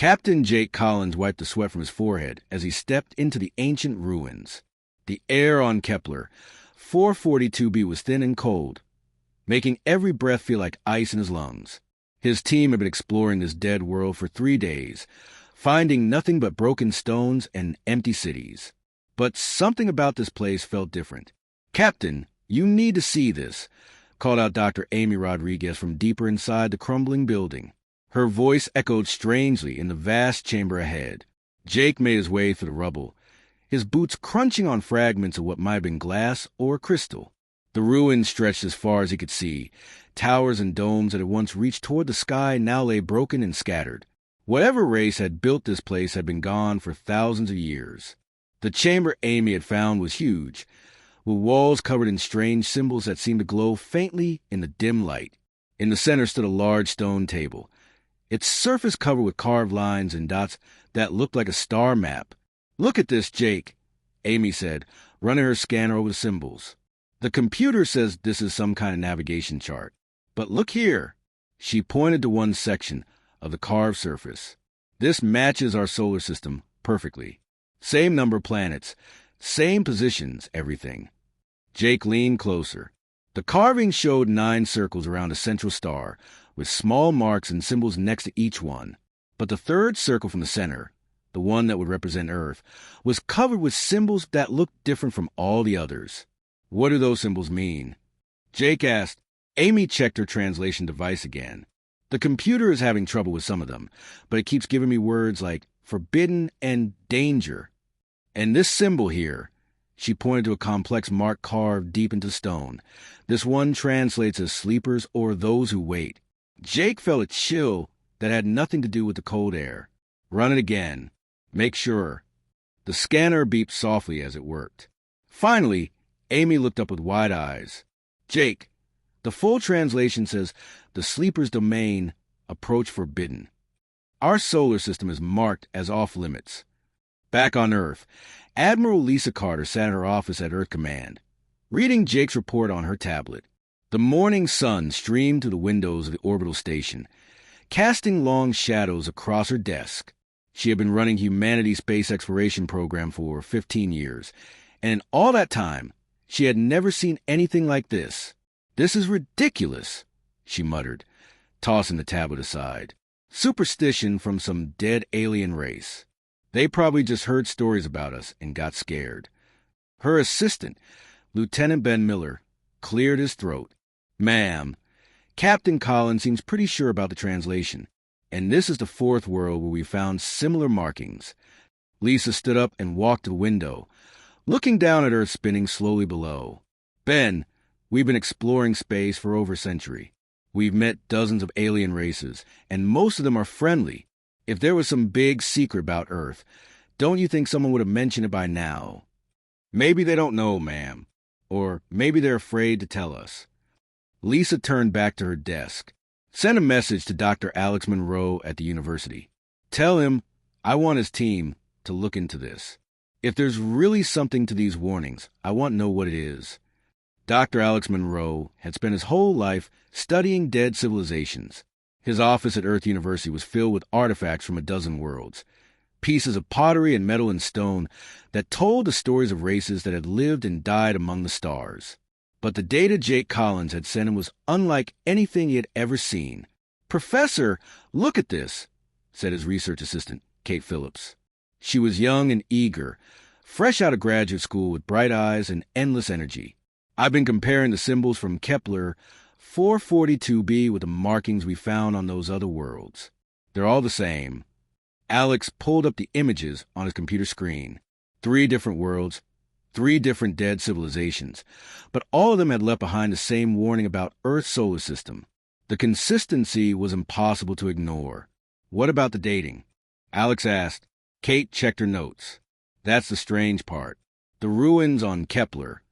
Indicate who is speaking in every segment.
Speaker 1: Captain Jake Collins wiped the sweat from his forehead as he stepped into the ancient ruins. The air on Kepler 442b was thin and cold, making every breath feel like ice in his lungs. His team had been exploring this dead world for 3 days, finding nothing but broken stones and empty cities. But something about this place felt different. "Captain, you need to see this," called out Dr. Amy Rodriguez from deeper inside the crumbling building. Her voice echoed strangely in the vast chamber ahead. Jake made his way through the rubble, his boots crunching on fragments of what might have been glass or crystal. The ruins stretched as far as he could see. Towers and domes that had once reached toward the sky now lay broken and scattered. Whatever race had built this place had been gone for thousands of years. The chamber Amy had found was huge, with walls covered in strange symbols that seemed to glow faintly in the dim light. In the center stood a large stone table, its surface covered with carved lines and dots that looked like a star map. "Look at this, Jake," Amy said, running her scanner over the symbols. "The computer says this is some kind of navigation chart. But look here." She pointed to one section of the carved surface. "This matches our solar system perfectly. Same number of planets, same positions, everything." Jake leaned closer. The carving showed 9 circles around a central star, with small marks and symbols next to each one. But the third circle from the center, the one that would represent Earth, was covered with symbols that looked different from all the others. "What do those symbols mean?" Jake asked. Amy checked her translation device again. "The computer is having trouble with some of them, but it keeps giving me words like forbidden and danger. And this symbol here," she pointed to a complex mark carved deep into stone. "This one translates as sleepers or those who wait." Jake felt a chill that had nothing to do with the cold air. "Run it again. Make sure." The scanner beeped softly as it worked. Finally, Amy looked up with wide eyes. "Jake, the full translation says, 'The sleeper's domain, approach forbidden.' Our solar system is marked as off-limits." Back on Earth, Admiral Lisa Carter sat in her office at Earth Command, reading Jake's report on her tablet. The morning sun streamed through the windows of the orbital station, casting long shadows across her desk. She had been running humanity's space exploration program for 15 years, and in all that time, she had never seen anything like this. "This is ridiculous," she muttered, tossing the tablet aside. "Superstition from some dead alien race. They probably just heard stories about us and got scared." Her assistant, Lieutenant Ben Miller, cleared his throat. "Ma'am, Captain Collins seems pretty sure about the translation, and this is the 4th world where we found similar markings." Lisa stood up and walked to the window, looking down at Earth spinning slowly below. "Ben, we've been exploring space for over a century. We've met dozens of alien races, and most of them are friendly. If there was some big secret about Earth, don't you think someone would have mentioned it by now?" "Maybe they don't know, ma'am. Or maybe they're afraid to tell us." Lisa turned back to her desk. "Send a message to Dr. Alex Monroe at the university. Tell him I want his team to look into this. If there's really something to these warnings, I want to know what it is." Dr. Alex Monroe had spent his whole life studying dead civilizations. His office at Earth University was filled with artifacts from a dozen worlds, pieces of pottery and metal and stone that told the stories of races that had lived and died among the stars. But the data Jake Collins had sent him was unlike anything he had ever seen. "Professor, look at this," said his research assistant, Kate Phillips. She was young and eager, fresh out of graduate school with bright eyes and endless energy. "I've been comparing the symbols from Kepler 442b with the markings we found on those other worlds. They're all the same." Alex pulled up the images on his computer screen. 3 different worlds, 3 different dead civilizations, but all of them had left behind the same warning about Earth's solar system. The consistency was impossible to ignore. "What about the dating?" Alex asked. Kate checked her notes. "That's the strange part. The ruins on Kepler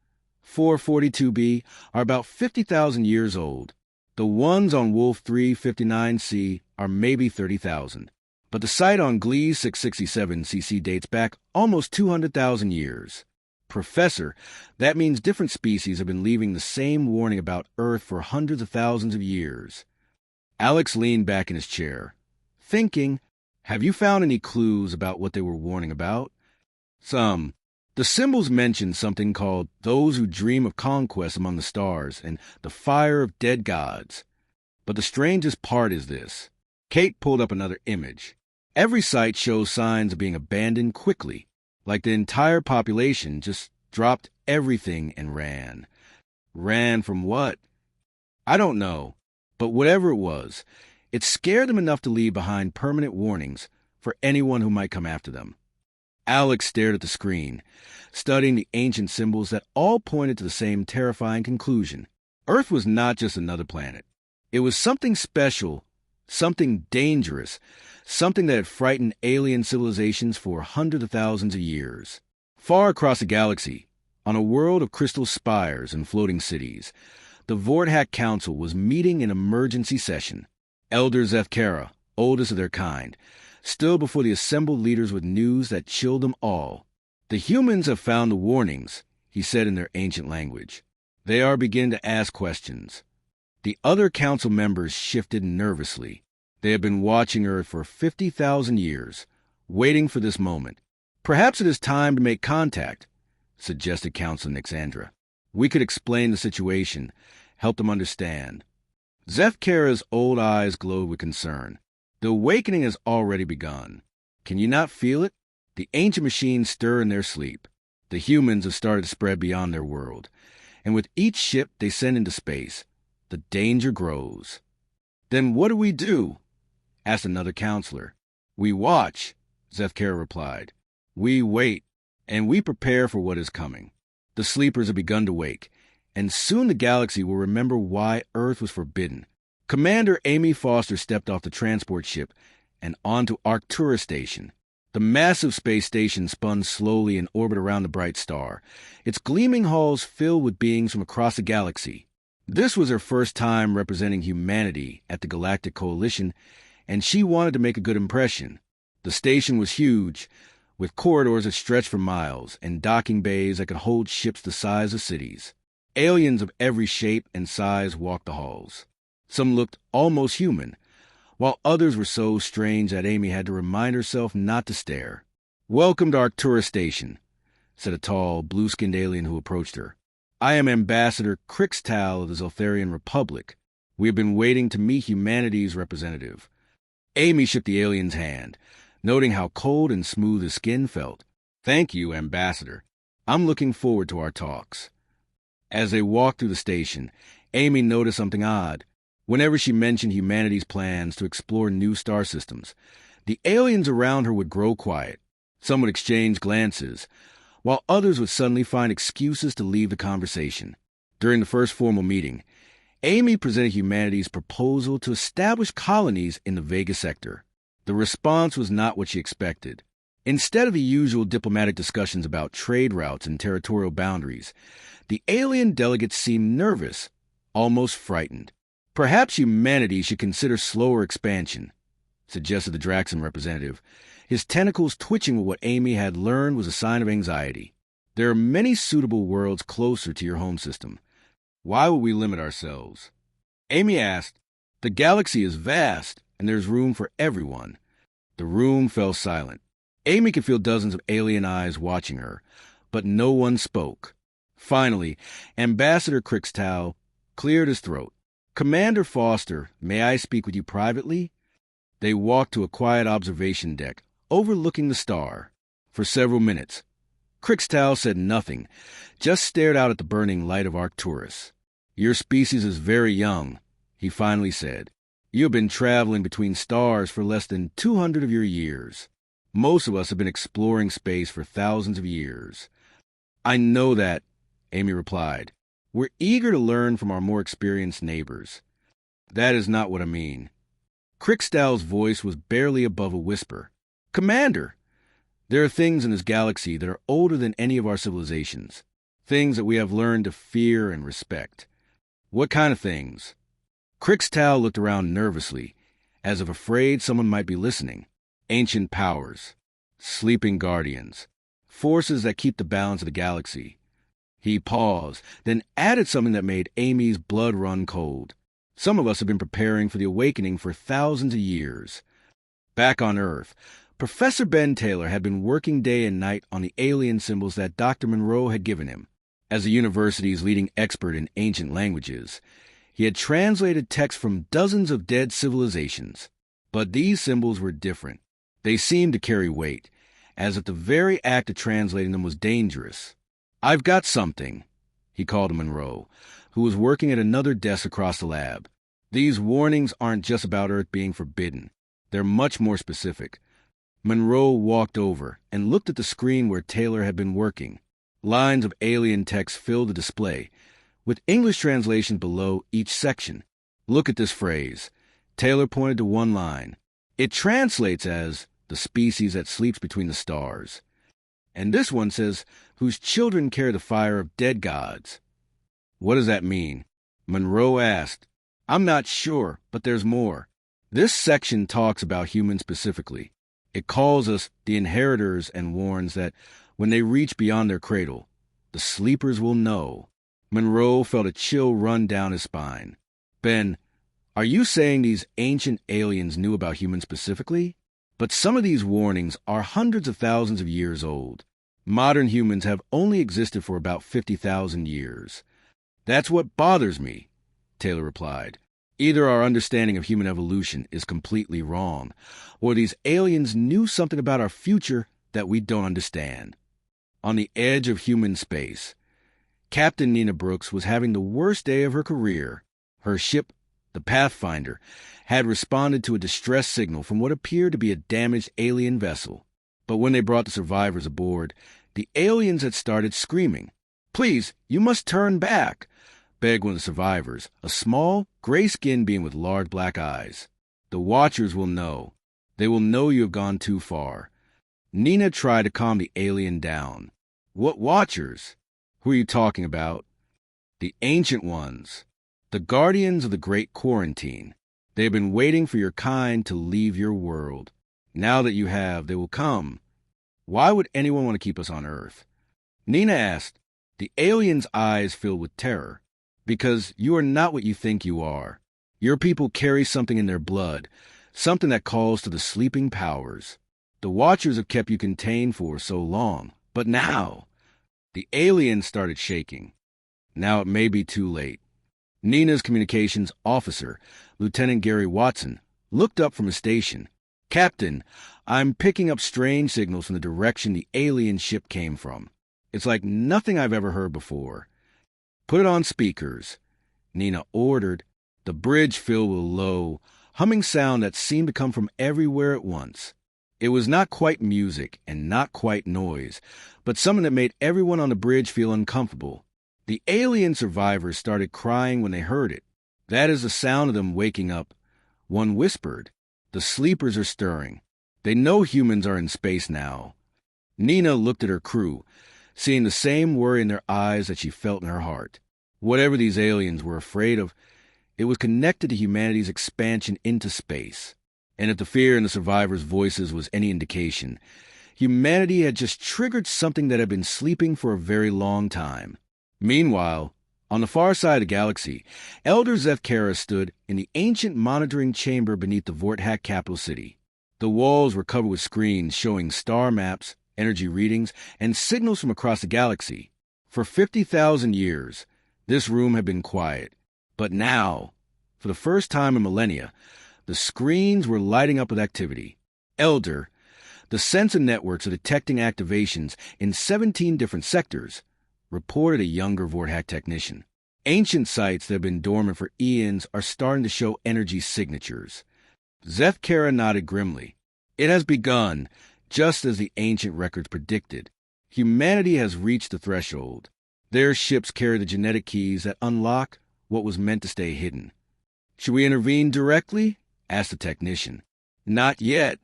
Speaker 1: 442b are about 50,000 years old. The ones on Wolf 359c are maybe 30,000. But the site on Gliese 667cc dates back almost 200,000 years. Professor, that means different species have been leaving the same warning about Earth for hundreds of thousands of years." Alex leaned back in his chair, thinking, Have you found any clues about what they were warning about? Some. The symbols mentioned something called those who dream of conquest among the stars and the fire of dead gods. But the strangest part is this. Kate pulled up another image. Every site shows signs of being abandoned quickly, like the entire population just dropped everything and ran. Ran from what? I don't know, but whatever it was, it scared them enough to leave behind permanent warnings for anyone who might come after them. Alex stared at the screen, studying the ancient symbols that all pointed to the same terrifying conclusion. Earth was not just another planet. It was something special, something dangerous, something that had frightened alien civilizations for hundreds of thousands of years. Far across the galaxy, on a world of crystal spires and floating cities, the Vorthak Council was meeting in emergency session. Elder Zefkara, oldest of their kind, stood before the assembled leaders with news that chilled them all. The humans have found the warnings, he said in their ancient language. They are beginning to ask questions. The other council members shifted nervously. They had been watching Earth for 50,000 years, waiting for this moment. Perhaps it is time to make contact, suggested Councilor Nixandra. We could explain the situation, help them understand. Zefkara's old eyes glowed with concern. The awakening has already begun. Can you not feel it? The ancient machines stir in their sleep. The humans have started to spread beyond their world, and with each ship they send into space, the danger grows. Then what do we do? Asked another counselor. We watch, Zefkara replied. We wait, and we prepare for what is coming. The sleepers have begun to wake, and soon the galaxy will remember why Earth was forbidden. Commander Amy Foster stepped off the transport ship and onto Arcturus Station. The massive space station spun slowly in orbit around the bright star, its gleaming halls filled with beings from across the galaxy. This was her first time representing humanity at the Galactic Coalition, and she wanted to make a good impression. The station was huge, with corridors that stretched for miles and docking bays that could hold ships the size of cities. Aliens of every shape and size walked the halls. Some looked almost human, while others were so strange that Amy had to remind herself not to stare. Welcome to Arcturus Station, said a tall, blue-skinned alien who approached her. I am Ambassador Crixtal of the Zeltharian Republic. We have been waiting to meet humanity's representative. Amy shook the alien's hand, noting how cold and smooth his skin felt. Thank you, Ambassador. I'm looking forward to our talks. As they walked through the station, Amy noticed something odd. Whenever she mentioned humanity's plans to explore new star systems, the aliens around her would grow quiet. Some would exchange glances, while others would suddenly find excuses to leave the conversation. During the first formal meeting, Amy presented humanity's proposal to establish colonies in the Vega sector. The response was not what she expected. Instead of the usual diplomatic discussions about trade routes and territorial boundaries, the alien delegates seemed nervous, almost frightened. Perhaps humanity should consider slower expansion, suggested the Draxan representative, his tentacles twitching with what Amy had learned was a sign of anxiety. There are many suitable worlds closer to your home system. Why would we limit ourselves? Amy asked. The galaxy is vast, and there's room for everyone. The room fell silent. Amy could feel dozens of alien eyes watching her, but no one spoke. Finally, Ambassador Crixtal cleared his throat. Commander Foster, may I speak with you privately? They walked to a quiet observation deck, overlooking the star. For several minutes, Crixtal said nothing, just stared out at the burning light of Arcturus. Your species is very young, he finally said. You have been traveling between stars for less than 200 of your years. Most of us have been exploring space for thousands of years. I know that, Amy replied. We're eager to learn from our more experienced neighbors. That is not what I mean. Crixtal's voice was barely above a whisper. Commander, there are things in this galaxy that are older than any of our civilizations. Things that we have learned to fear and respect. What kind of things? Crixtal looked around nervously, as if afraid someone might be listening. Ancient powers. Sleeping guardians. Forces that keep the balance of the galaxy. He paused, then added something that made Amy's blood run cold. Some of us have been preparing for the awakening for thousands of years. Back on Earth, Professor Ben Taylor had been working day and night on the alien symbols that Dr. Monroe had given him. As the university's leading expert in ancient languages, he had translated text from dozens of dead civilizations. But these symbols were different. They seemed to carry weight, as if the very act of translating them was dangerous. "I've got something," he called to Monroe, who was working at another desk across the lab. "These warnings aren't just about Earth being forbidden. They're much more specific." Monroe walked over and looked at the screen where Taylor had been working. Lines of alien text filled the display, with English translation below each section. "Look at this phrase." Taylor pointed to one line. "It translates as the species that sleeps between the stars. And this one says, whose children carry the fire of dead gods." "What does that mean?" Monroe asked. "I'm not sure, but there's more. This section talks about humans specifically. It calls us the inheritors and warns that when they reach beyond their cradle, the sleepers will know." Monroe felt a chill run down his spine. "Ben, are you saying these ancient aliens knew about humans specifically? But some of these warnings are hundreds of thousands of years old. Modern humans have only existed for about 50,000 years. "That's what bothers me," Taylor replied. "Either our understanding of human evolution is completely wrong, or these aliens knew something about our future that we don't understand." On the edge of human space, Captain Nina Brooks was having the worst day of her career. Her ship, the Pathfinder, had responded to a distress signal from what appeared to be a damaged alien vessel. But when they brought the survivors aboard, the aliens had started screaming. "Please, you must turn back," begged one of the survivors, a small, gray-skinned being with large black eyes. "The Watchers will know. They will know you have gone too far." Nina tried to calm the alien down. "What Watchers? Who are you talking about?" "The Ancient Ones. The Guardians of the Great Quarantine. They have been waiting for your kind to leave your world. Now that you have, they will come. Why would anyone want to keep us on Earth?" Nina asked, the alien's eyes filled with terror. "Because you are not what you think you are. Your people carry something in their blood, something that calls to the sleeping powers. The Watchers have kept you contained for so long, but now—" The alien started shaking. Now it may be too late. Nina's communications officer, Lieutenant Gary Watson, looked up from his station. "Captain, I'm picking up strange signals from the direction the alien ship came from. It's like nothing I've ever heard before." "Put it on speakers," Nina ordered. The bridge filled with a low, humming sound that seemed to come from everywhere at once. It was not quite music and not quite noise, but something that made everyone on the bridge feel uncomfortable. The alien survivors started crying when they heard it. "That is the sound of them waking up," one whispered. "The sleepers are stirring. They know humans are in space now." Nina looked at her crew, seeing the same worry in their eyes that she felt in her heart. Whatever these aliens were afraid of, it was connected to humanity's expansion into space. And if the fear in the survivors' voices was any indication, humanity had just triggered something that had been sleeping for a very long time. Meanwhile, on the far side of the galaxy, Elder Zefkara stood in the ancient monitoring chamber beneath the Vorthak capital city. The walls were covered with screens showing star maps, energy readings, and signals from across the galaxy. For 50,000 years, this room had been quiet. But now, for the first time in millennia, the screens were lighting up with activity. Elder, the sensor networks are detecting activations in 17 different sectors, reported a younger Vorthak technician. Ancient sites that have been dormant for eons are starting to show energy signatures. Zefkara nodded grimly. "It has begun, just as the ancient records predicted. Humanity has reached the threshold. Their ships carry the genetic keys that unlock what was meant to stay hidden." "Should we intervene directly?" asked the technician. "Not yet,"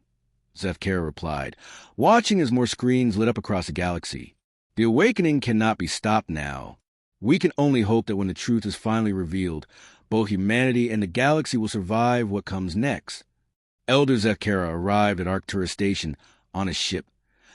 Speaker 1: Zefkara replied, watching as more screens lit up across the galaxy. "The awakening cannot be stopped now. We can only hope that when the truth is finally revealed, both humanity and the galaxy will survive what comes next." Elder Zefkara arrived at Arcturus Station on a ship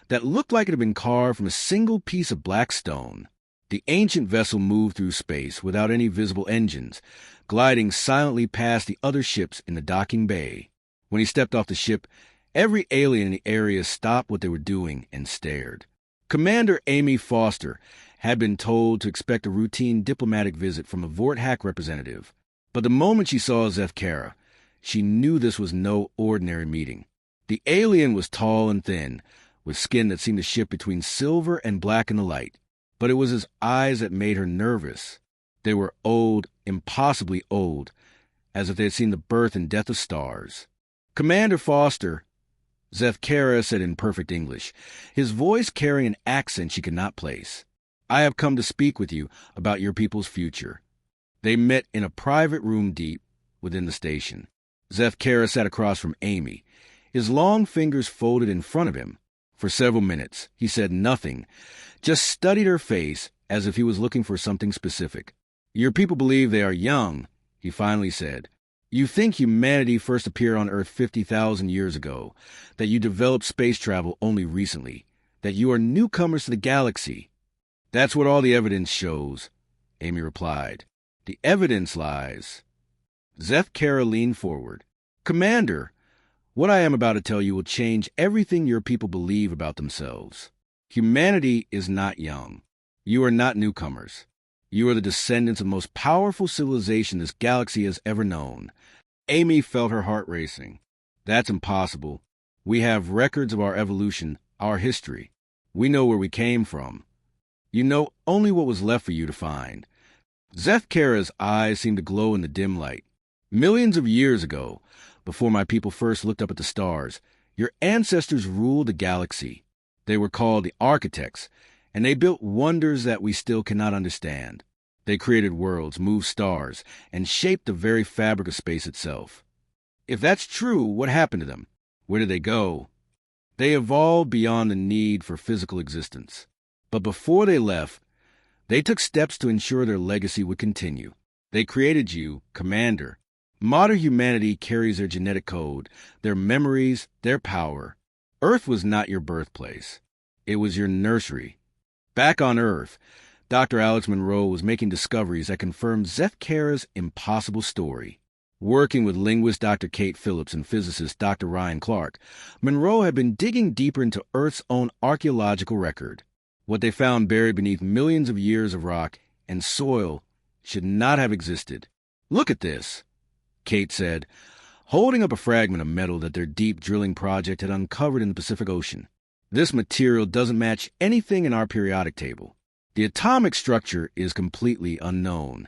Speaker 1: that looked like it had been carved from a single piece of black stone. The ancient vessel moved through space without any visible engines, gliding silently past the other ships in the docking bay. When he stepped off the ship, Every alien in the area stopped what they were doing and stared. Commander Amy Foster had been told to expect a routine diplomatic visit from a Vorthack representative. But the moment she saw Zefkara, she knew this was no ordinary meeting. The alien was tall and thin, with skin that seemed to shift between silver and black in the light. But it was his eyes that made her nervous. They were old, impossibly old, as if they had seen the birth and death of stars. "Commander Foster," Zefkara said in perfect English, his voice carrying an accent she could not place. "I have come to speak with you about your people's future." They met in a private room deep within the station. Zefkara sat across from Amy, his long fingers folded in front of him. For several minutes, he said nothing, just studied her face as if he was looking for something specific. "Your people believe they are young," he finally said. "You think humanity first appeared on Earth 50,000 years ago, that you developed space travel only recently, that you are newcomers to the galaxy." "That's what all the evidence shows," Amy replied. "The evidence lies." Zefkara leaned forward. "Commander, what I am about to tell you will change everything your people believe about themselves. Humanity is not young. You are not newcomers. You are the descendants of the most powerful civilization this galaxy has ever known." Amy felt her heart racing. "That's impossible. We have records of our evolution, our history. We know where we came from. You know only what was left for you to find." Zefkara's eyes seemed to glow in the dim light. "Millions of years ago, before my people first looked up at the stars, your ancestors ruled the galaxy. They were called the architects, and they built wonders that we still cannot understand. They created worlds, moved stars, and shaped the very fabric of space itself. If that's true, what happened to them? Where did they go? They evolved beyond the need for physical existence. But before they left, they took steps to ensure their legacy would continue. They created you, Commander. Modern humanity carries their genetic code, their memories, their power. Earth was not your birthplace. It was your nursery. Back on Earth, Dr. Alex Monroe was making discoveries that confirmed Zefkara's impossible story. Working with linguist Dr. Kate Phillips and physicist Dr. Ryan Clark, Monroe had been digging deeper into Earth's own archaeological record. What they found buried beneath millions of years of rock and soil should not have existed. "Look at this," Kate said, holding up a fragment of metal that their deep drilling project had uncovered in the Pacific Ocean. "This material doesn't match anything in our periodic table. The atomic structure is completely unknown."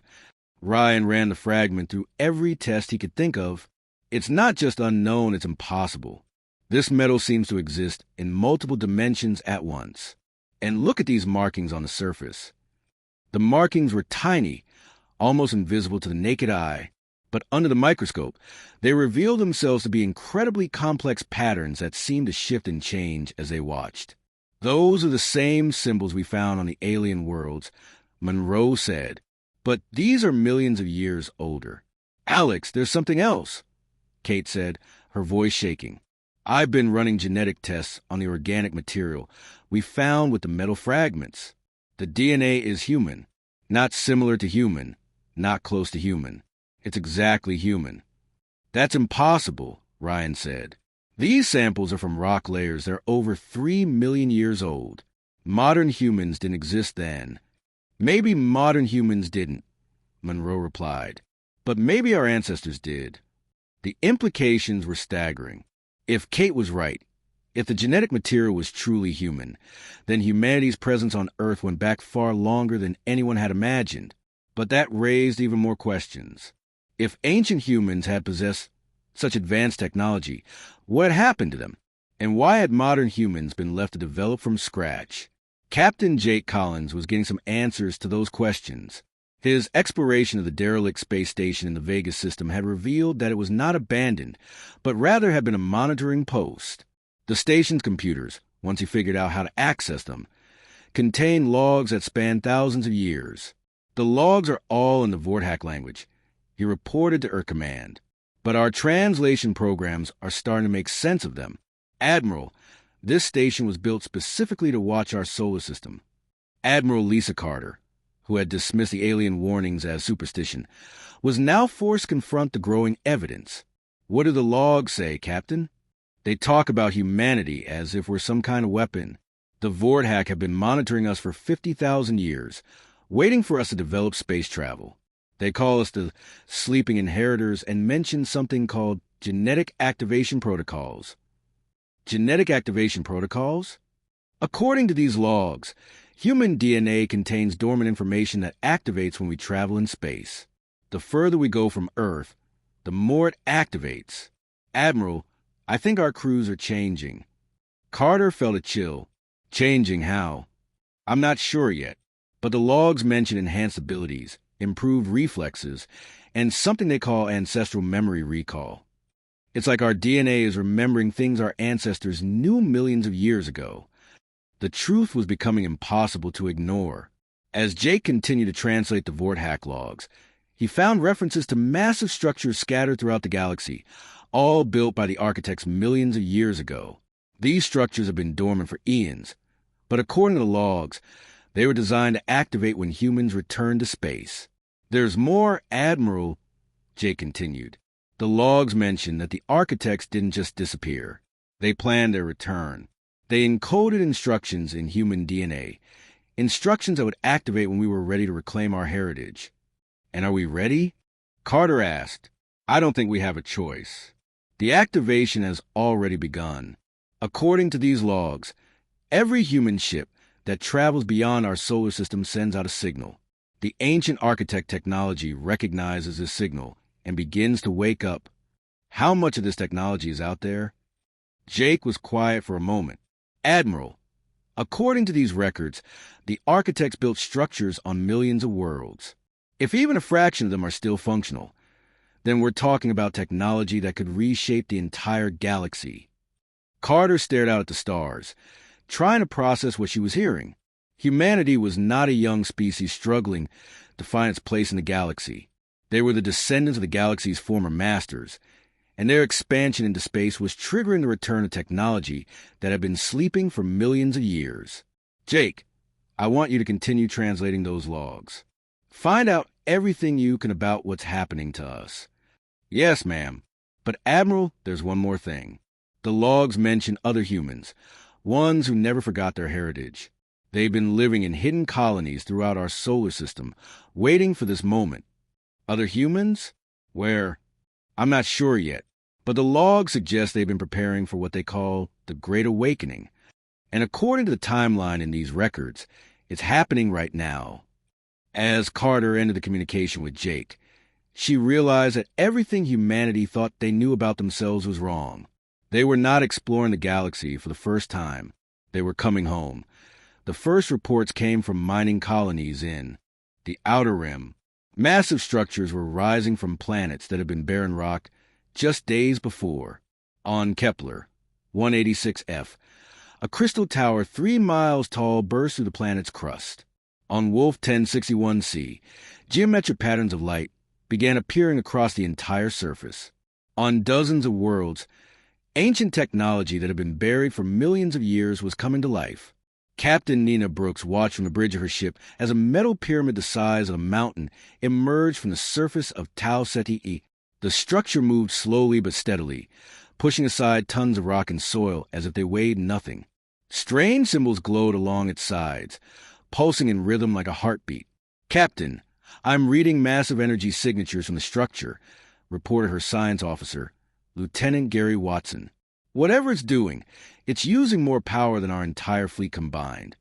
Speaker 1: Ryan ran the fragment through every test he could think of. "It's not just unknown, it's impossible. This metal seems to exist in multiple dimensions at once. And look at these markings on the surface." The markings were tiny, almost invisible to the naked eye. But under the microscope, they revealed themselves to be incredibly complex patterns that seemed to shift and change as they watched. "Those are the same symbols we found on the alien worlds," Monroe said. "But these are millions of years older." "Alex, there's something else," Kate said, her voice shaking. "I've been running genetic tests on the organic material we found with the metal fragments. The DNA is human, not similar to human, not close to human. It's exactly human." "That's impossible," Ryan said. "These samples are from rock layers that are over 3 million years old. Modern humans didn't exist then." "Maybe modern humans didn't," Monroe replied. "But maybe our ancestors did." The implications were staggering. If Kate was right, if the genetic material was truly human, then humanity's presence on Earth went back far longer than anyone had imagined. But that raised even more questions. If ancient humans had possessed such advanced technology, what had happened to them? And why had modern humans been left to develop from scratch? Captain Jake Collins was getting some answers to those questions. His exploration of the derelict space station in the Vegas system had revealed that it was not abandoned, but rather had been a monitoring post. The station's computers, once he figured out how to access them, contained logs that spanned thousands of years. The logs are all in the Vorthack language, he reported to Earth Command. But our translation programs are starting to make sense of them. "Admiral, this station was built specifically to watch our solar system." Admiral Lisa Carter, who had dismissed the alien warnings as superstition, was now forced to confront the growing evidence. "What do the logs say, Captain?" They talk about humanity as if we're some kind of weapon. The Vorthack have been monitoring us for 50,000 years, waiting for us to develop space travel. They call us the sleeping inheritors and mention something called genetic activation protocols. Genetic activation protocols? According to these logs, human DNA contains dormant information that activates when we travel in space. The further we go from Earth, the more it activates. Admiral, I think our crews are changing. Carter felt a chill. Changing how? I'm not sure yet, but the logs mention enhanced abilities, improved reflexes, and something they call ancestral memory recall. It's like our DNA is remembering things our ancestors knew millions of years ago. The truth was becoming impossible to ignore. As Jake continued to translate the Vorthack logs, he found references to massive structures scattered throughout the galaxy, all built by the architects millions of years ago. These structures have been dormant for eons, but according to the logs, they were designed to activate when humans return to space. There's more, Admiral, Jake continued. The logs mention that the architects didn't just disappear. They planned their return. They encoded instructions in human DNA, instructions that would activate when we were ready to reclaim our heritage. And are we ready? Carter asked. I don't think we have a choice. The activation has already begun. According to these logs, every human ship that travels beyond our solar system sends out a signal. The ancient architect technology recognizes this signal and begins to wake up. How much of this technology is out there? Jake was quiet for a moment. Admiral, according to these records, the architects built structures on millions of worlds. If even a fraction of them are still functional, then we're talking about technology that could reshape the entire galaxy. Carter stared out at the stars, trying to process what she was hearing. Humanity was not a young species struggling to find its place in the galaxy. They were the descendants of the galaxy's former masters, and their expansion into space was triggering the return of technology that had been sleeping for millions of years. Jake, I want you to continue translating those logs. Find out everything you can about what's happening to us. Yes, ma'am. But, Admiral, there's one more thing. The logs mention other humans, ones who never forgot their heritage. They've been living in hidden colonies throughout our solar system, waiting for this moment. Other humans? Where? I'm not sure yet, but the logs suggest they've been preparing for what they call the Great Awakening. And according to the timeline in these records, it's happening right now. As Carter ended the communication with Jake, she realized that everything humanity thought they knew about themselves was wrong. They were not exploring the galaxy for the first time. They were coming home. The first reports came from mining colonies in the Outer Rim. Massive structures were rising from planets that had been barren rock just days before. On Kepler 186F, a crystal tower 3 miles tall burst through the planet's crust. On Wolf 1061c, geometric patterns of light began appearing across the entire surface. On dozens of worlds, ancient technology that had been buried for millions of years was coming to life. Captain Nina Brooks watched from the bridge of her ship as a metal pyramid the size of a mountain emerged from the surface of Tau Ceti. The structure moved slowly but steadily, pushing aside tons of rock and soil as if they weighed nothing. Strange symbols glowed along its sides, pulsing in rhythm like a heartbeat. Captain, I'm reading massive energy signatures from the structure, reported her science officer, Lieutenant Gary Watson. Whatever it's doing, it's using more power than our entire fleet combined.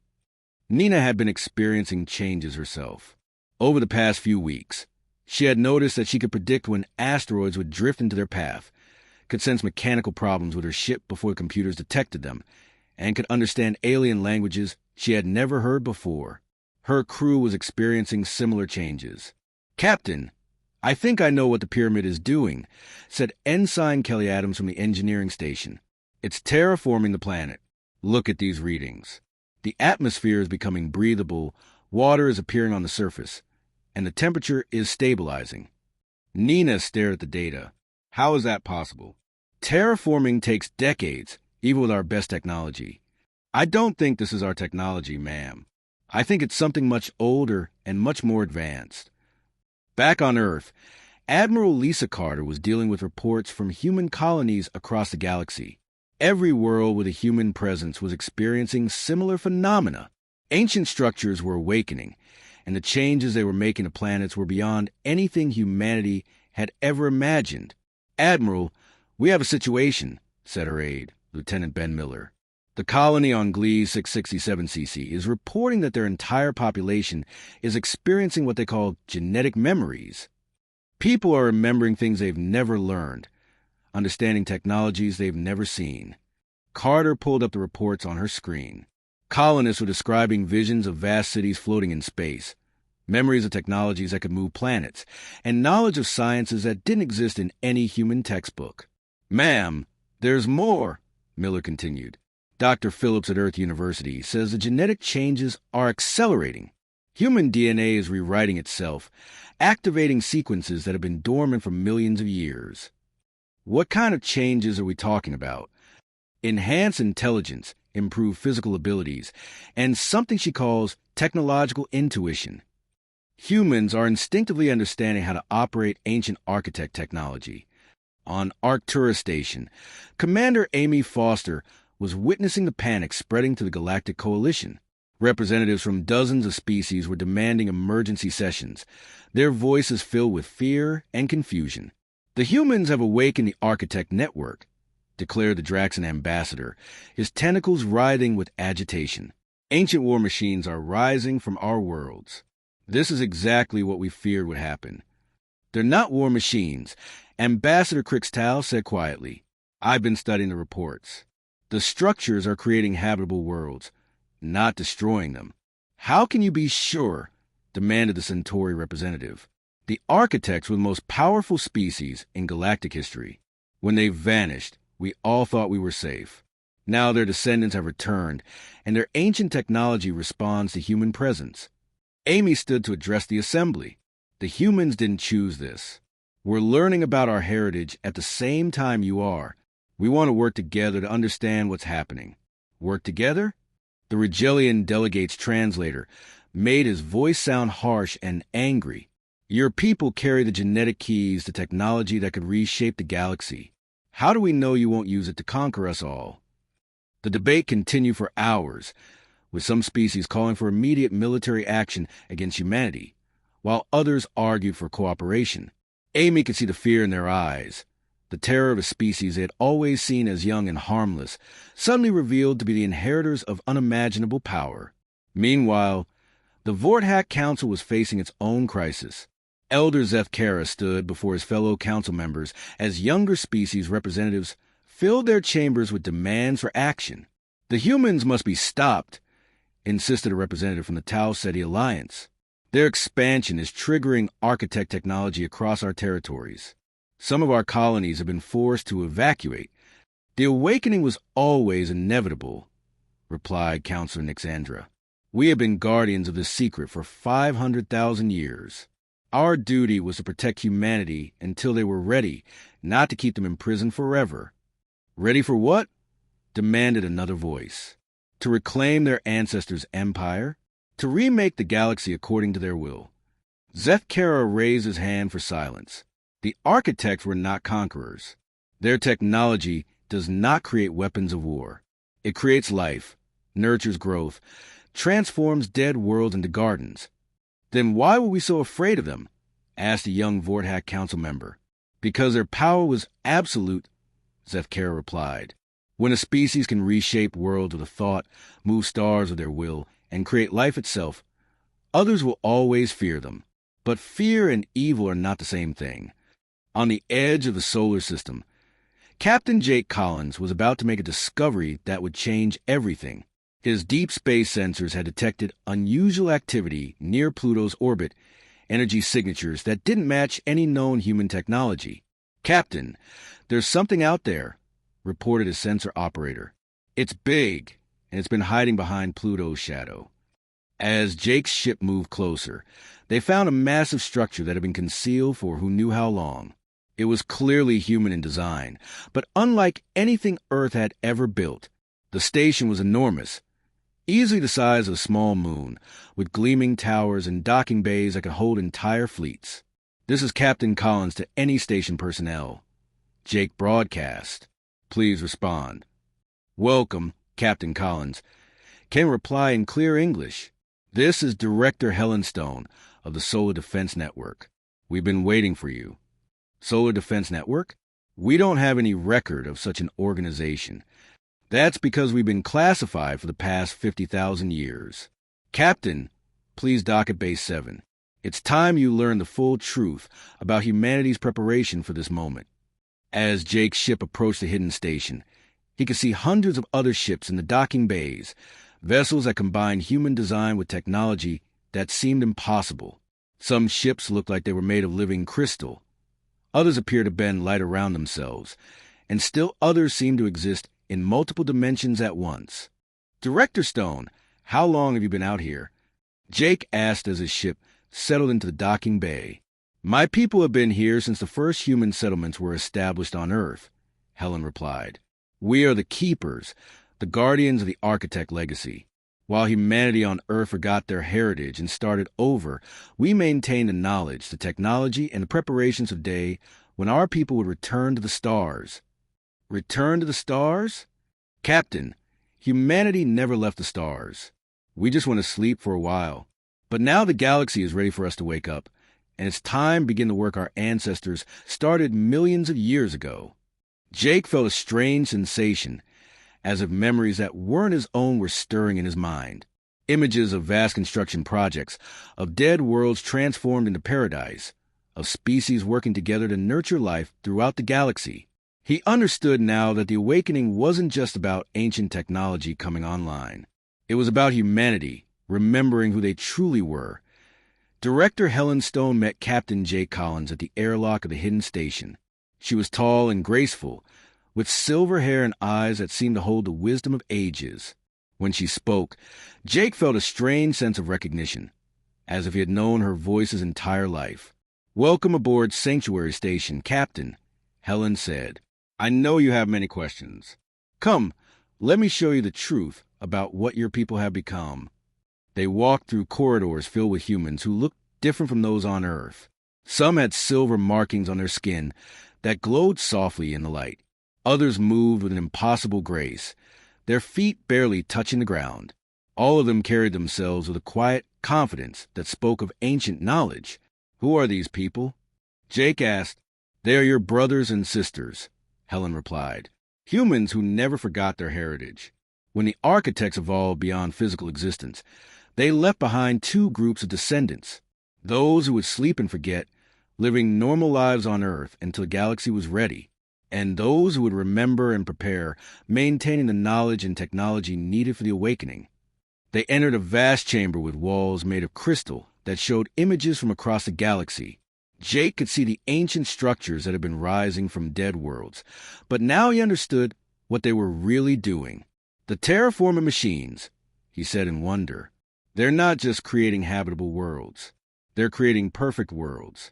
Speaker 1: Nina had been experiencing changes herself. Over the past few weeks, she had noticed that she could predict when asteroids would drift into their path, could sense mechanical problems with her ship before computers detected them, and could understand alien languages she had never heard before. Her crew was experiencing similar changes. Captain, I think I know what the pyramid is doing, said Ensign Kelly Adams from the engineering station. It's terraforming the planet. Look at these readings. The atmosphere is becoming breathable, water is appearing on the surface, and the temperature is stabilizing. Nina stared at the data. How is that possible? Terraforming takes decades, even with our best technology. I don't think this is our technology, ma'am. I think it's something much older and much more advanced. Back on Earth, Admiral Lisa Carter was dealing with reports from human colonies across the galaxy. Every world with a human presence was experiencing similar phenomena. Ancient structures were awakening, and the changes they were making to planets were beyond anything humanity had ever imagined. "Admiral, we have a situation," said her aide, Lieutenant Ben Miller. "The colony on Glee 667cc is reporting that their entire population is experiencing what they call genetic memories. People are remembering things they've never learned, understanding technologies they've never seen." Carter pulled up the reports on her screen. Colonists were describing visions of vast cities floating in space, memories of technologies that could move planets, and knowledge of sciences that didn't exist in any human textbook. "Ma'am, there's more," Miller continued. "Dr. Phillips at Earth University says the genetic changes are accelerating. Human DNA is rewriting itself, activating sequences that have been dormant for millions of years." "What kind of changes are we talking about?" "Enhance intelligence, improve physical abilities, and something she calls technological intuition. Humans are instinctively understanding how to operate ancient architect technology." On Arcturus Station, Commander Amy Foster was witnessing the panic spreading to the Galactic Coalition. Representatives from dozens of species were demanding emergency sessions, their voices filled with fear and confusion. "The humans have awakened the Architect Network," declared the Draxan ambassador, his tentacles writhing with agitation. "Ancient war machines are rising from our worlds. This is exactly what we feared would happen." "They're not war machines," Ambassador Crixtal said quietly. "I've been studying the reports. The structures are creating habitable worlds, not destroying them." "How can you be sure?" demanded the Centauri representative. "The architects were the most powerful species in galactic history. When they vanished, we all thought we were safe. Now their descendants have returned, and their ancient technology responds to human presence." Amy stood to address the assembly. "The humans didn't choose this. We're learning about our heritage at the same time you are. We want to work together to understand what's happening." "Work together?" The Rigelian delegate's translator made his voice sound harsh and angry. "Your people carry the genetic keys to technology that could reshape the galaxy. How do we know you won't use it to conquer us all?" The debate continued for hours, with some species calling for immediate military action against humanity, while others argued for cooperation. Amy could see the fear in their eyes. The terror of a species they had always seen as young and harmless, suddenly revealed to be the inheritors of unimaginable power. Meanwhile, the Vorthack Council was facing its own crisis. Elder Zeth Kara stood before his fellow council members as younger species representatives filled their chambers with demands for action. "The humans must be stopped," insisted a representative from the Tau Ceti Alliance. "Their expansion is triggering architect technology across our territories. Some of our colonies have been forced to evacuate. The awakening was always inevitable," replied Councillor Nixandra. "We have been guardians of this secret for 500,000 years. Our duty was to protect humanity until they were ready, not to keep them imprisoned forever." "Ready for what?" demanded another voice. "To reclaim their ancestors' empire, to remake the galaxy according to their will." Zeth Kara raised his hand for silence. The architects were not conquerors. Their technology does not create weapons of war. It creates life, nurtures growth, transforms dead worlds into gardens. "Then why were we so afraid of them?" asked a young Vorthack council member. "Because their power was absolute," Zeth Kara replied. "When a species can reshape worlds with a thought, move stars with their will, and create life itself, others will always fear them. But fear and evil are not the same thing." On the edge of the solar system, Captain Jake Collins was about to make a discovery that would change everything. His deep space sensors had detected unusual activity near Pluto's orbit, energy signatures that didn't match any known human technology. "Captain, there's something out there," reported his sensor operator. "It's big, and it's been hiding behind Pluto's shadow." As Jake's ship moved closer, they found a massive structure that had been concealed for who knew how long. It was clearly human in design, but unlike anything Earth had ever built. The station was enormous, easily the size of a small moon, with gleaming towers and docking bays that could hold entire fleets. "This is Captain Collins to any station personnel." Jake broadcast. "Please respond." "Welcome, Captain Collins," came a reply in clear English. "This is Director Helen Stone of the Solar Defense Network. We've been waiting for you." Solar Defense Network? We don't have any record of such an organization. That's because we've been classified for the past 50,000 years. Captain, please dock at Base 7. It's time you learn the full truth about humanity's preparation for this moment. As Jake's ship approached the hidden station, he could see hundreds of other ships in the docking bays, vessels that combined human design with technology that seemed impossible. Some ships looked like they were made of living crystal. Others appeared to bend light around themselves, and still others seemed to exist in multiple dimensions at once. "Director Stone, how long have you been out here?" Jake asked as his ship settled into the docking bay. "My people have been here since the first human settlements were established on Earth," Helen replied. "We are the keepers, the guardians of the architect legacy. While humanity on Earth forgot their heritage and started over, we maintained the knowledge, the technology, and the preparations of day when our people would return to the stars." "Return to the stars?" "Captain, humanity never left the stars. We just want to sleep for a while. But now the galaxy is ready for us to wake up, and it's time to begin the work our ancestors started millions of years ago." Jake felt a strange sensation, as if memories that weren't his own were stirring in his mind. Images of vast construction projects, of dead worlds transformed into paradise, of species working together to nurture life throughout the galaxy. He understood now that the awakening wasn't just about ancient technology coming online. It was about humanity, remembering who they truly were. Director Helen Stone met Captain Jake Collins at the airlock of the hidden station. She was tall and graceful, with silver hair and eyes that seemed to hold the wisdom of ages. When she spoke, Jake felt a strange sense of recognition, as if he had known her voice his entire life. "Welcome aboard Sanctuary Station, Captain," Helen said. "I know you have many questions. Come, let me show you the truth about what your people have become." They walked through corridors filled with humans who looked different from those on Earth. Some had silver markings on their skin that glowed softly in the light. Others moved with an impossible grace, their feet barely touching the ground. All of them carried themselves with a quiet confidence that spoke of ancient knowledge. "Who are these people?" Jake asked. "They are your brothers and sisters," Helen replied. "Humans who never forgot their heritage. When the architects evolved beyond physical existence, they left behind two groups of descendants, those who would sleep and forget, living normal lives on Earth until the galaxy was ready, and those who would remember and prepare, maintaining the knowledge and technology needed for the awakening." They entered a vast chamber with walls made of crystal that showed images from across the galaxy. Jake could see the ancient structures that had been rising from dead worlds, but now he understood what they were really doing. "The terraforming machines," he said in wonder. "They're not just creating habitable worlds. They're creating perfect worlds."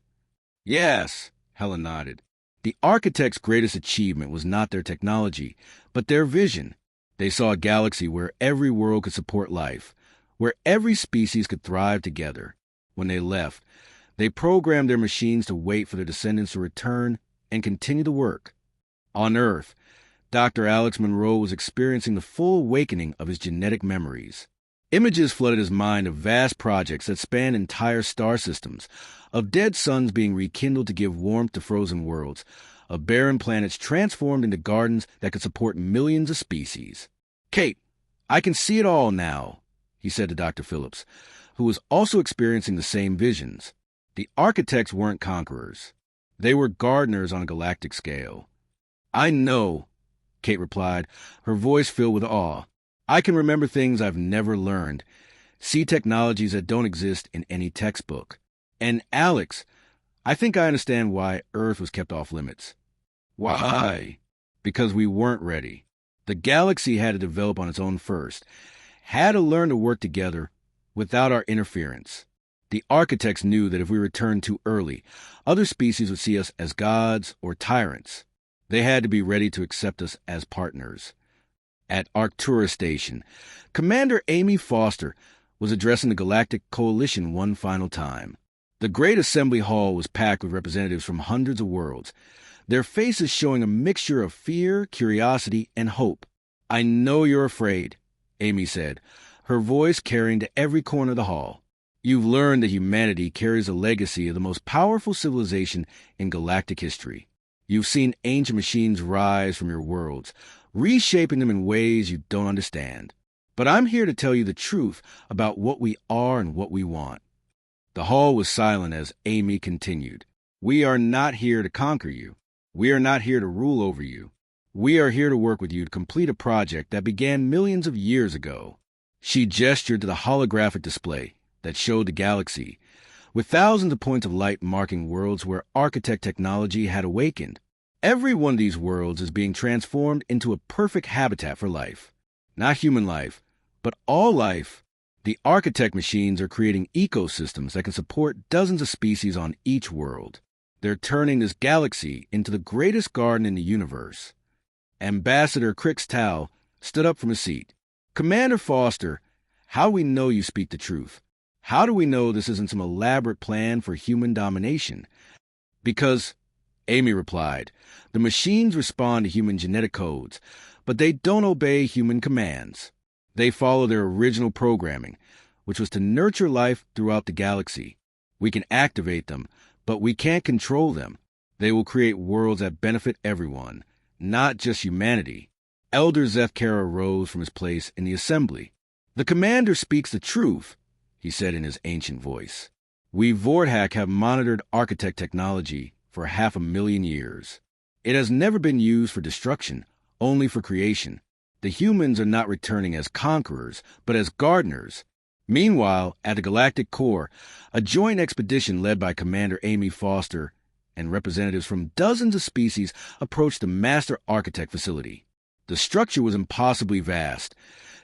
Speaker 1: "Yes," Helen nodded. The architects' greatest achievement was not their technology, but their vision. They saw a galaxy where every world could support life, where every species could thrive together. When they left, they programmed their machines to wait for their descendants to return and continue the work. On Earth, Dr. Alex Monroe was experiencing the full awakening of his genetic memories. Images flooded his mind of vast projects that spanned entire star systems, of dead suns being rekindled to give warmth to frozen worlds, of barren planets transformed into gardens that could support millions of species. "Kate, I can see it all now," he said to Dr. Phillips, who was also experiencing the same visions. The architects weren't conquerors. They were gardeners on a galactic scale. "I know," Kate replied, her voice filled with awe. "I can remember things I've never learned, see technologies that don't exist in any textbook. And Alex, I think I understand why Earth was kept off limits." "Why?" "Because we weren't ready. The galaxy had to develop on its own first, had to learn to work together without our interference. The architects knew that if we returned too early, other species would see us as gods or tyrants. They had to be ready to accept us as partners." At Arcturus Station, Commander Amy Foster was addressing the Galactic Coalition one final time. The great assembly hall was packed with representatives from hundreds of worlds, their faces showing a mixture of fear, curiosity, and hope. I know you're afraid, Amy said, her voice carrying to every corner of the hall. You've learned that humanity carries a legacy of the most powerful civilization in galactic history. You've seen ancient machines rise from your worlds, reshaping them in ways you don't understand. But I'm here to tell you the truth about what we are and what we want. The hall was silent as Amy continued. We are not here to conquer you. We are not here to rule over you. We are here to work with you to complete a project that began millions of years ago. She gestured to the holographic display that showed the galaxy, with thousands of points of light marking worlds where architect technology had awakened. Every one of these worlds is being transformed into a perfect habitat for life. Not human life, but all life. The architect machines are creating ecosystems that can support dozens of species on each world. They're turning this galaxy into the greatest garden in the universe. Ambassador Crixtal stood up from his seat. Commander Foster, how do we know you speak the truth? How do we know this isn't some elaborate plan for human domination? Because, Amy replied, the machines respond to human genetic codes, but they don't obey human commands. They follow their original programming, which was to nurture life throughout the galaxy. We can activate them, but we can't control them. They will create worlds that benefit everyone, not just humanity. Elder Zefkara rose from his place in the assembly. The commander speaks the truth, he said in his ancient voice. We Vorthak have monitored architect technology for 500,000 years. It has never been used for destruction, only for creation. The humans are not returning as conquerors, but as gardeners. Meanwhile, at the Galactic Core, a joint expedition led by Commander Amy Foster and representatives from dozens of species approached the Master Architect facility. The structure was impossibly vast,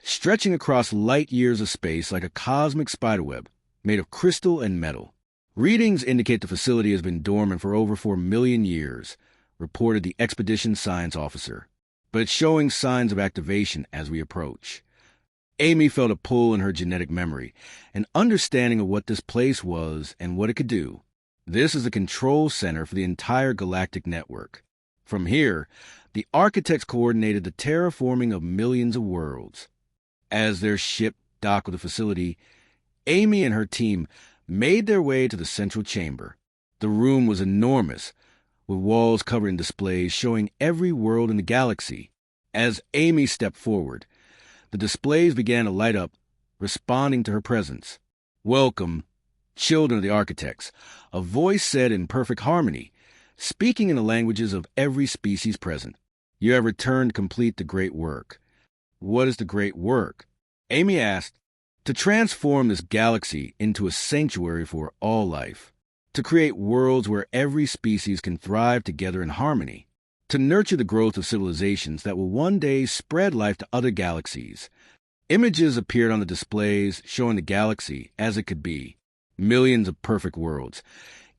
Speaker 1: stretching across light years of space like a cosmic spiderweb made of crystal and metal. Readings indicate the facility has been dormant for over 4 million years, reported the expedition science officer. But it's showing signs of activation as we approach. Amy felt a pull in her genetic memory, an understanding of what this place was and what it could do. This is the control center for the entire galactic network. From here, the architects coordinated the terraforming of millions of worlds. As their ship docked with the facility, Amy and her team made their way to the central chamber. The room was enormous, with walls covered in displays showing every world in the galaxy. As Amy stepped forward, the displays began to light up, responding to her presence. Welcome, children of the architects, a voice said in perfect harmony, speaking in the languages of every species present. You have returned to complete the great work. What is the great work? Amy asked. To transform this galaxy into a sanctuary for all life. To create worlds where every species can thrive together in harmony. To nurture the growth of civilizations that will one day spread life to other galaxies. Images appeared on the displays showing the galaxy as it could be. Millions of perfect worlds,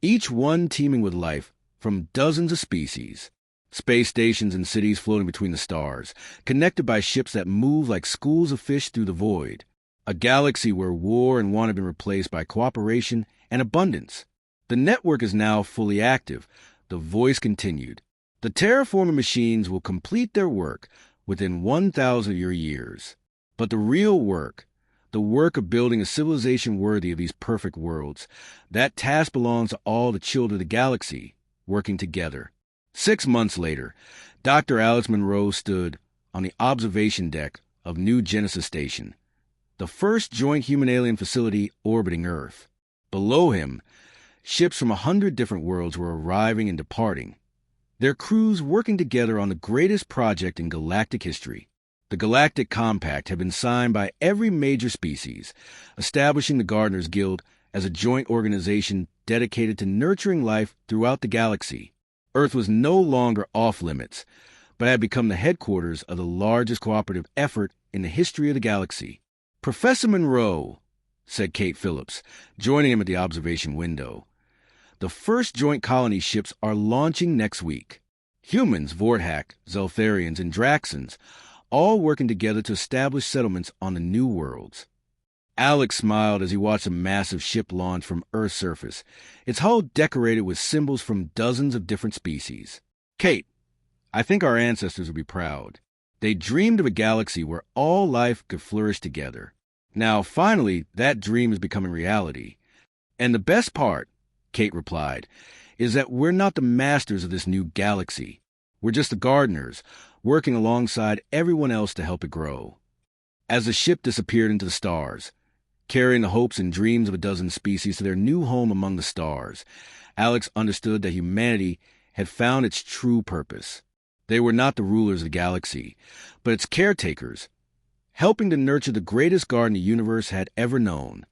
Speaker 1: each one teeming with life from dozens of species. Space stations and cities floating between the stars, connected by ships that move like schools of fish through the void. A galaxy where war and want have been replaced by cooperation and abundance. The network is now fully active. The voice continued. The terraforming machines will complete their work within 1,000 of your years. But the real work, the work of building a civilization worthy of these perfect worlds, that task belongs to all the children of the galaxy, working together. 6 months later, Dr. Alex Monroe stood on the observation deck of New Genesis Station, the first joint human-alien facility orbiting Earth. Below him, ships from 100 different worlds were arriving and departing, their crews working together on the greatest project in galactic history. The Galactic Compact had been signed by every major species, establishing the Gardeners Guild as a joint organization dedicated to nurturing life throughout the galaxy. Earth was no longer off-limits, but had become the headquarters of the largest cooperative effort in the history of the galaxy. Professor Monroe, said Kate Phillips, joining him at the observation window. The first joint colony ships are launching next week. Humans, Vorthak, Zeltharians, and Draxans, all working together to establish settlements on the new worlds. Alex smiled as he watched a massive ship launch from Earth's surface, its hull decorated with symbols from dozens of different species. Kate, I think our ancestors will be proud. They dreamed of a galaxy where all life could flourish together. Now, finally, that dream is becoming reality. And the best part, Kate replied, is that we're not the masters of this new galaxy. We're just the gardeners, working alongside everyone else to help it grow. As the ship disappeared into the stars, carrying the hopes and dreams of a dozen species to their new home among the stars, Alex understood that humanity had found its true purpose. They were not the rulers of the galaxy, but its caretakers, helping to nurture the greatest garden the universe had ever known.